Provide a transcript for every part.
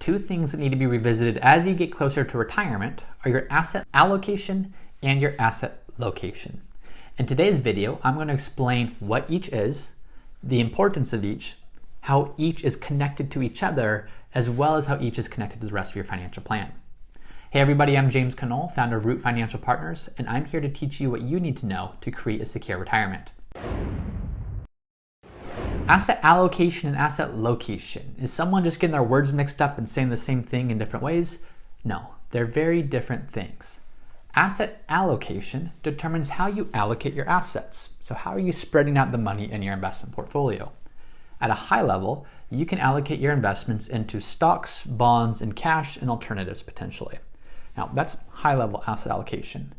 two things that need to be revisited as you get closer to retirement are your asset allocation and your asset location. In today's video, I'm going to explain what each is, the importance of each, how each is connected to each other, as well as how each is connected to the rest of your financial plan. Hey everybody, I'm James Cannell, founder of Root Financial Partners, and I'm here to teach you what you need to know to create a secure retirement. Asset allocation and asset location. Is someone just getting their words mixed up and saying the same thing in different ways? No, they're very different things. Asset allocation determines how you allocate your assets. So how are you spreading out the money in your investment portfolio? At a high level, you can allocate your investments into stocks, bonds, and cash and alternatives potentially. Now that's high level asset allocation.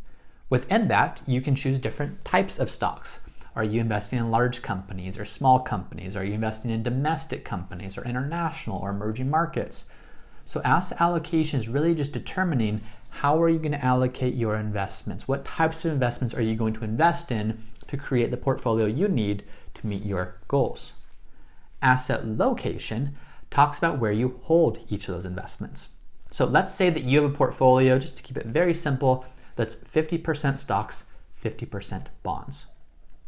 Within that, you can choose different types of stocks. Are you investing in large companies or small companies? Are you investing in domestic companies or international or emerging markets? So asset allocation is really just determining how are you going to allocate your investments? What types of investments are you going to invest in to create the portfolio you need to meet your goals? Asset location talks about where you hold each of those investments. So let's say that you have a portfolio, just to keep it very simple, that's 50% stocks, 50% bonds.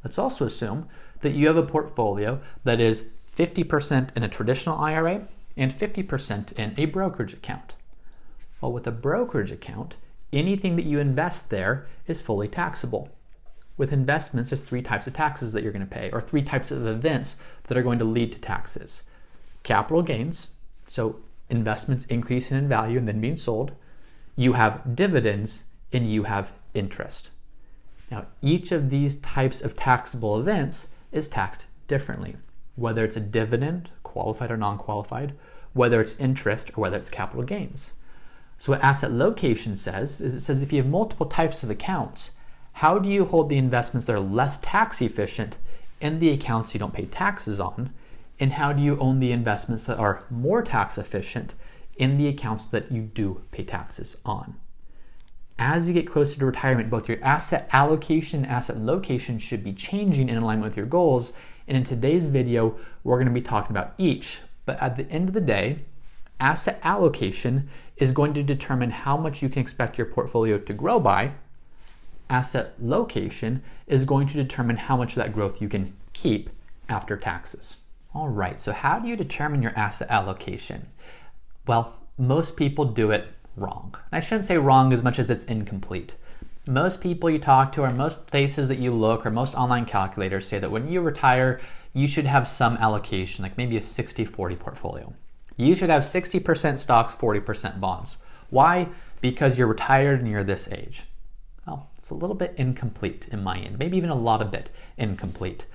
Let's also assume that you have a portfolio that is 50% in a traditional IRA and 50% in a brokerage account. Well, with a brokerage account, anything that you invest there is fully taxable. With investments, there's three types of taxes that you're going to pay, or three types of events that are going to lead to taxes. Capital gains, so investments increasing in value and then being sold. You have dividends, and you have interest. Now, each of these types of taxable events is taxed differently, whether it's a dividend, qualified or non-qualified, whether it's interest, or whether it's capital gains. So what asset location says is it says if you have multiple types of accounts, how do you hold the investments that are less tax efficient in the accounts you don't pay taxes on? And how do you own the investments that are more tax efficient in the accounts that you do pay taxes on? As you get closer to retirement, both your asset allocation and asset location should be changing in alignment with your goals. And in today's video, we're going to be talking about each. But at the end of the day, asset allocation is going to determine how much you can expect your portfolio to grow by. Asset location is going to determine how much of that growth you can keep after taxes. All right, so how do you determine your asset allocation? Well, most people do it wrong. I shouldn't say wrong as much as it's incomplete. Most people you talk to, or most places that you look, or most online calculators say that when you retire, you should have some allocation, like maybe a 60-40 portfolio. You should have 60% stocks, 40% bonds. Why? Because you're retired and you're this age. Well, it's a little bit incomplete in my end, maybe even a lot of bit incomplete.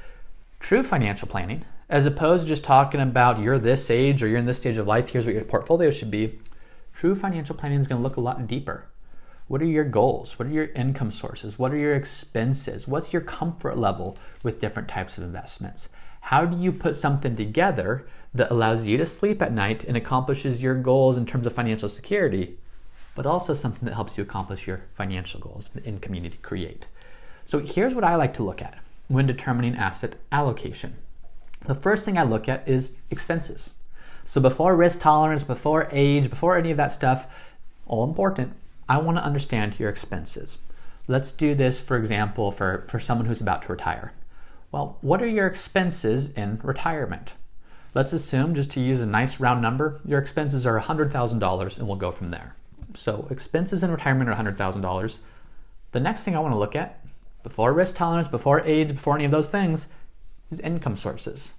True financial planning, as opposed to just talking about you're this age or you're in this stage of life, here's what your portfolio should be. True financial planning is going to look a lot deeper. What are your goals? What are your income sources? What are your expenses? What's your comfort level with different types of investments? How do you put something together that allows you to sleep at night and accomplishes your goals in terms of financial security, but also something that helps you accomplish your financial goals, the income you need to create? So here's what I like to look at when determining asset allocation. The first thing I look at is expenses. So before risk tolerance, before age, before any of that stuff, all important, I want to understand your expenses. Let's do this, for example, for someone who's about to retire. Well, what are your expenses in retirement? Let's assume, just to use a nice round number, your expenses are $100,000 and we'll go from there. So expenses in retirement are $100,000. The next thing I want to look at, before risk tolerance, before age, before any of those things, is income sources.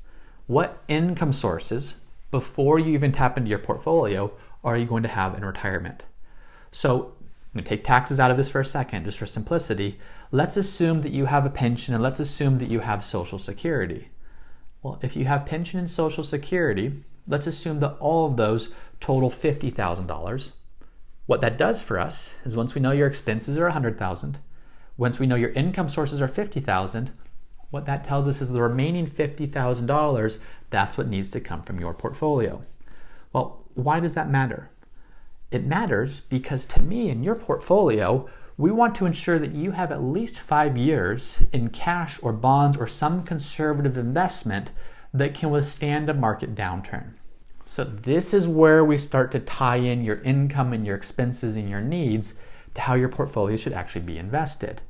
What income sources, before you even tap into your portfolio, are you going to have in retirement? So I'm going to take taxes out of this for a second, just for simplicity. Let's assume that you have a pension, and let's assume that you have Social Security. Well, if you have pension and Social Security, let's assume that all of those total $50,000. What that does for us is once we know your expenses are $100,000, once we know your income sources are $50,000, what that tells us is the remaining $50,000, that's what needs to come from your portfolio. Well, why does that matter? It matters because to me, in your portfolio, we want to ensure that you have at least 5 years in cash or bonds or some conservative investment that can withstand a market downturn. So this is where we start to tie in your income and your expenses and your needs to how your portfolio should actually be invested.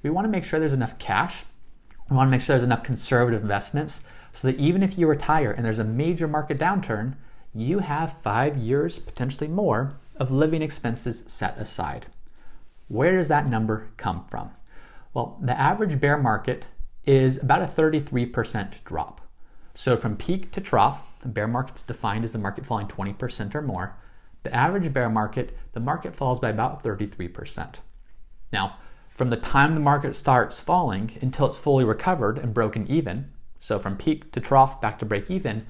We want to make sure there's enough cash. We want to make sure there's enough conservative investments so that even if you retire and there's a major market downturn, you have 5 years, potentially more, of living expenses set aside. Where does that number come from? Well, the average bear market is about a 33% drop. So from peak to trough, the bear market is defined as the market falling 20% or more. The average bear market, the market falls by about 33%. Now, from the time the market starts falling until it's fully recovered and broken even, so from peak to trough back to break even,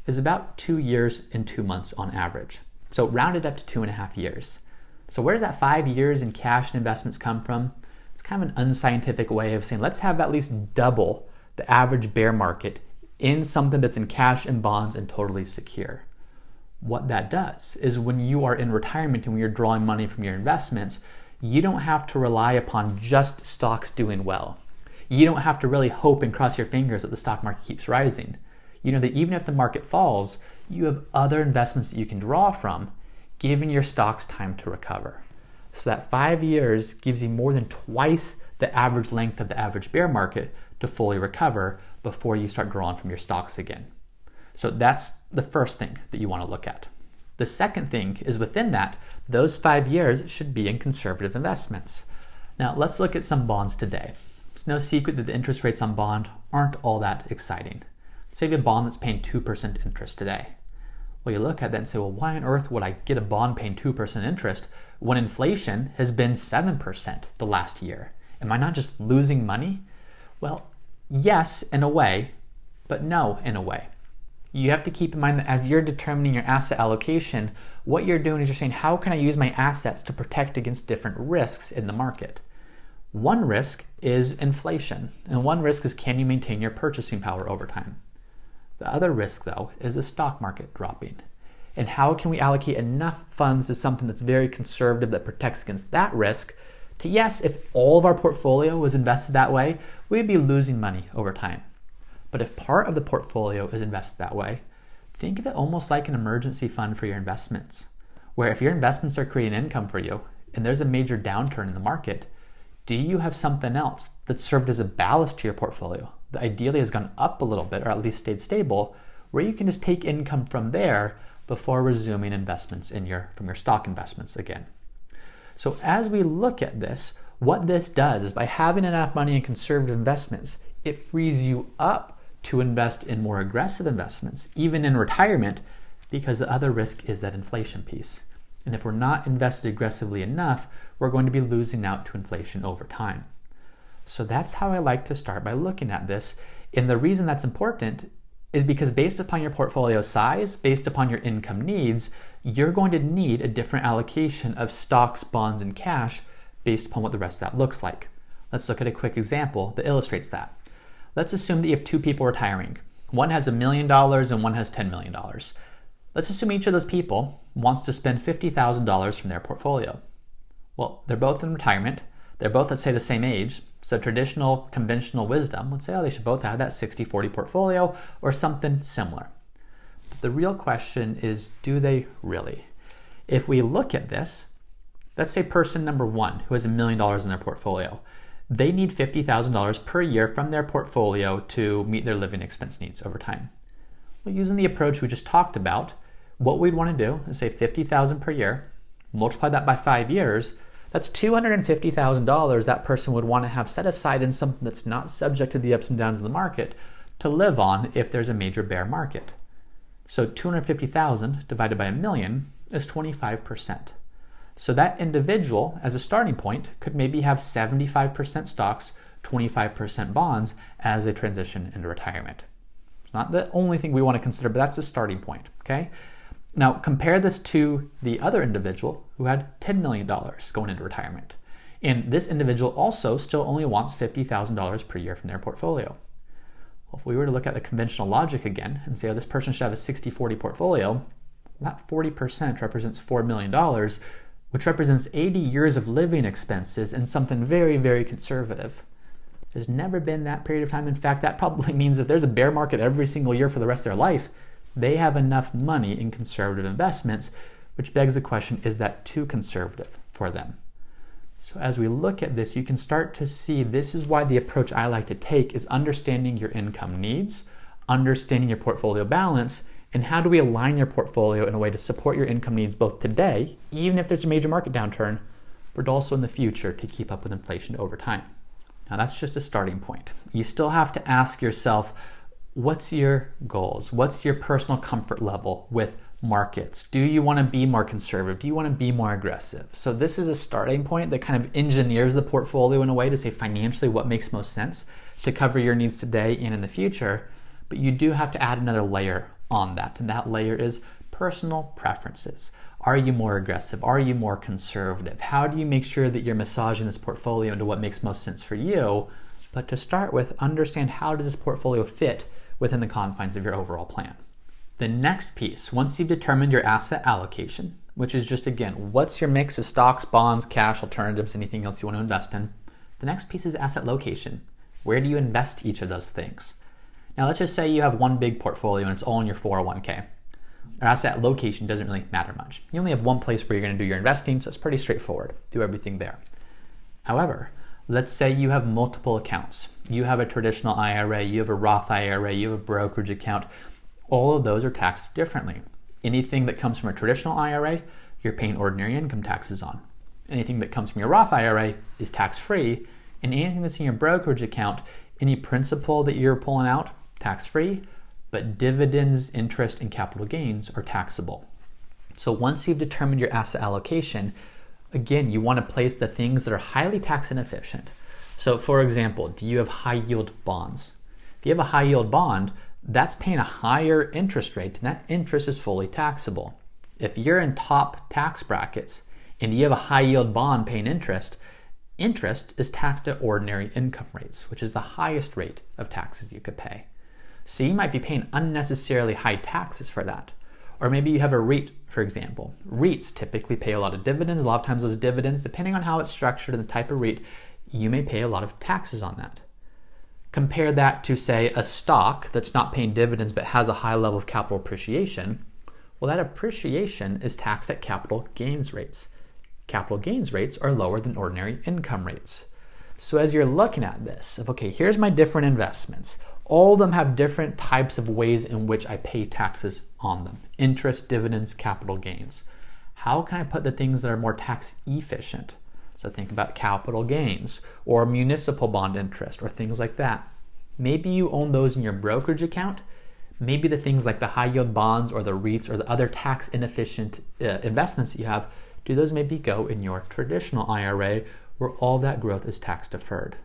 is about 2 years and 2 months on average. So rounded up to 2.5 years. So where does that 5 years in cash and investments come from? It's kind of an unscientific way of saying let's have at least double the average bear market in something that's in cash and bonds and totally secure. What that does is when you are in retirement and when you're drawing money from your investments, you don't have to rely upon just stocks doing well. You don't have to really hope and cross your fingers that the stock market keeps rising. You know that even if the market falls, you have other investments that you can draw from, giving your stocks time to recover. So that 5 years gives you more than twice the average length of the average bear market to fully recover before you start drawing from your stocks again. So that's the first thing that you want to look at. The second thing is within that, those 5 years should be in conservative investments. Now let's look at some bonds today. It's no secret that the interest rates on bond aren't all that exciting. Say you have a bond that's paying 2% interest today. Well, you look at that and say, well, why on earth would I get a bond paying 2% interest when inflation has been 7% the last year? Am I not just losing money? Well, yes, in a way, but no, in a way. You have to keep in mind that as you're determining your asset allocation, what you're doing is you're saying, how can I use my assets to protect against different risks in the market? One risk is inflation, and one risk is can you maintain your purchasing power over time? The other risk, though, is the stock market dropping. And how can we allocate enough funds to something that's very conservative that protects against that risk to, yes, if all of our portfolio was invested that way, we'd be losing money over time. But if part of the portfolio is invested that way, think of it almost like an emergency fund for your investments, where if your investments are creating income for you and there's a major downturn in the market, do you have something else that served as a ballast to your portfolio that ideally has gone up a little bit or at least stayed stable, where you can just take income from there before resuming investments from your stock investments again? So as we look at this, what this does is by having enough money in conservative investments, it frees you up to invest in more aggressive investments, even in retirement, because the other risk is that inflation piece. And if we're not invested aggressively enough, we're going to be losing out to inflation over time. So that's how I like to start by looking at this. And the reason that's important is because based upon your portfolio size, based upon your income needs, you're going to need a different allocation of stocks, bonds, and cash based upon what the rest of that looks like. Let's look at a quick example that illustrates that. Let's assume that you have two people retiring. One has $1 million and one has $10 million. Let's assume each of those people wants to spend $50,000 from their portfolio. Well, they're both in retirement. They're both, let's say, the same age. So traditional, conventional wisdom would say, oh, they should both have that 60-40 portfolio or something similar. But the real question is, do they really? If we look at this, let's say person number one who has $1 million in their portfolio, they need $50,000 per year from their portfolio to meet their living expense needs over time. Well, using the approach we just talked about, what we'd want to do is say $50,000 per year, multiply that by 5 years, that's $250,000 that person would want to have set aside in something that's not subject to the ups and downs of the market to live on if there's a major bear market. So 250,000 divided by 1 million is 25%. So that individual, as a starting point, could maybe have 75% stocks, 25% bonds as they transition into retirement. It's not the only thing we want to consider, but that's a starting point, okay? Now compare this to the other individual who had $10 million going into retirement. And this individual also still only wants $50,000 per year from their portfolio. Well, if we were to look at the conventional logic again and say, oh, this person should have a 60-40 portfolio, that 40% represents $4 million, which represents 80 years of living expenses and something very, very conservative. There's never been that period of time. In fact, that probably means if there's a bear market every single year for the rest of their life, They have enough money in conservative investments, which begs the question, is that too conservative for them? So as we look at this, you can start to see this is why the approach I like to take is understanding your income needs, understanding your portfolio balance, and how do we align your portfolio in a way to support your income needs both today, even if there's a major market downturn, but also in the future to keep up with inflation over time. Now that's just a starting point. You still have to ask yourself, what's your goals? What's your personal comfort level with markets? Do you want to be more conservative? Do you want to be more aggressive? So this is a starting point that kind of engineers the portfolio in a way to say financially what makes most sense to cover your needs today and in the future. But you do have to add another layer on that, and that layer is personal preferences. Are you more aggressive? Are you more conservative? How do you make sure that you're massaging this portfolio into what makes most sense for you? But to start with, understand how does this portfolio fit within the confines of your overall plan. The next piece, once you've determined your asset allocation, which is just, again, what's your mix of stocks, bonds, cash, alternatives, anything else you want to invest in, the next piece is asset location. Where do you invest each of those things? Now let's just say you have one big portfolio and it's all in your 401k. Our asset location doesn't really matter much. You only have one place where you're going to do your investing, so it's pretty straightforward. Do everything there. However, let's say you have multiple accounts. You have a traditional IRA, you have a Roth IRA, you have a brokerage account. All of those are taxed differently. Anything that comes from a traditional IRA, you're paying ordinary income taxes on. Anything that comes from your Roth IRA is tax-free, and anything that's in your brokerage account, any principal that you're pulling out, tax-free, but dividends, interest, and capital gains are taxable. So once you've determined your asset allocation, again, you want to place the things that are highly tax inefficient. So for example, do you have high yield bonds? If you have a high yield bond, that's paying a higher interest rate, and that interest is fully taxable. If you're in top tax brackets and you have a high yield bond paying interest, interest is taxed at ordinary income rates, which is the highest rate of taxes you could pay. So you might be paying unnecessarily high taxes for that. Or maybe you have a REIT, for example. REITs typically pay a lot of dividends. A lot of times those dividends, depending on how it's structured and the type of REIT, you may pay a lot of taxes on that. Compare that to, say, a stock that's not paying dividends but has a high level of capital appreciation. Well, that appreciation is taxed at capital gains rates. Capital gains rates are lower than ordinary income rates. So as you're looking at this, of okay, here's my different investments. All of them have different types of ways in which I pay taxes on them. Interest, dividends, capital gains. How can I put the things that are more tax efficient? So think about capital gains or municipal bond interest or things like that. Maybe you own those in your brokerage account. Maybe the things like the high yield bonds or the REITs or the other tax inefficient investments that you have, do those maybe go in your traditional IRA where all that growth is tax deferred?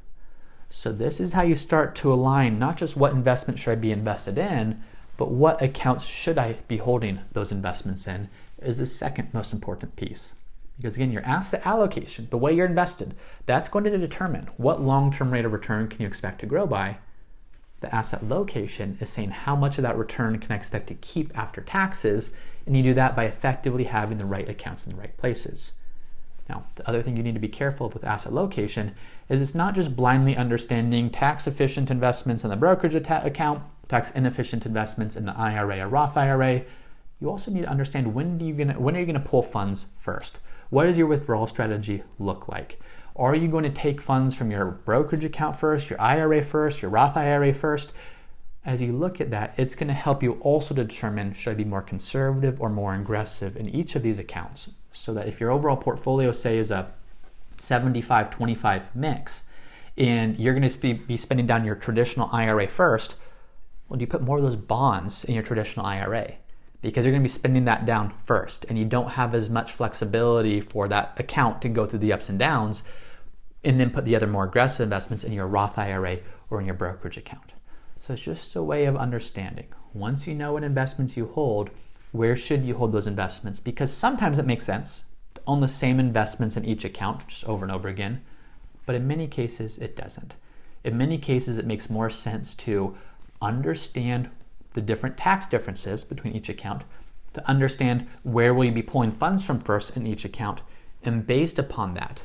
So this is how you start to align not just what investment should I be invested in, but what accounts should I be holding those investments in is the second most important piece. Because again, your asset allocation, the way you're invested, that's going to determine what long-term rate of return can you expect to grow by. The asset location is saying how much of that return can I expect to keep after taxes, and you do that by effectively having the right accounts in the right places. Now, the other thing you need to be careful of with asset location is it's not just blindly understanding tax-efficient investments in the brokerage account, tax-inefficient investments in the IRA or Roth IRA. You also need to understand when are you going to pull funds first? What does your withdrawal strategy look like? Are you going to take funds from your brokerage account first, your IRA first, your Roth IRA first? As you look at that, it's going to help you also determine should I be more conservative or more aggressive in each of these accounts, so that if your overall portfolio, say, is a 75-25 mix, and you're going to be spending down your traditional IRA first, well, do you put more of those bonds in your traditional IRA? Because you're going to be spending that down first, and you don't have as much flexibility for that account to go through the ups and downs, and then put the other more aggressive investments in your Roth IRA or in your brokerage account. So it's just a way of understanding. Once you know what investments you hold, where should you hold those investments? Because sometimes it makes sense to own the same investments in each account just over and over again, but in many cases it doesn't. In many cases it makes more sense to understand the different tax differences between each account, to understand where will you be pulling funds from first in each account, and based upon that,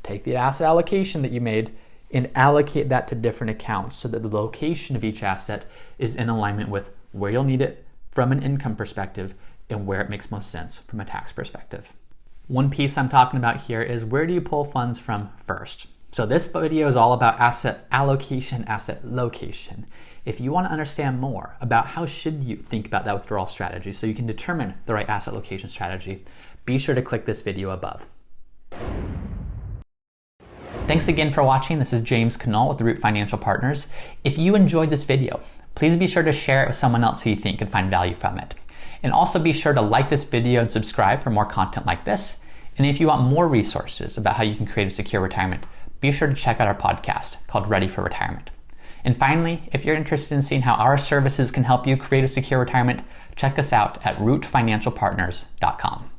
take the asset allocation that you made and allocate that to different accounts so that the location of each asset is in alignment with where you'll need it, from an income perspective and where it makes most sense from a tax perspective. One piece I'm talking about here is where do you pull funds from first? So this video is all about asset allocation, asset location. If you want to understand more about how should you think about that withdrawal strategy so you can determine the right asset location strategy, be sure to click this video above. Thanks again for watching. This is James Canal with Root Financial Partners. If you enjoyed this video, please be sure to share it with someone else who you think can find value from it. And also be sure to like this video and subscribe for more content like this. And if you want more resources about how you can create a secure retirement, be sure to check out our podcast called Ready for Retirement. And finally, if you're interested in seeing how our services can help you create a secure retirement, check us out at rootfinancialpartners.com.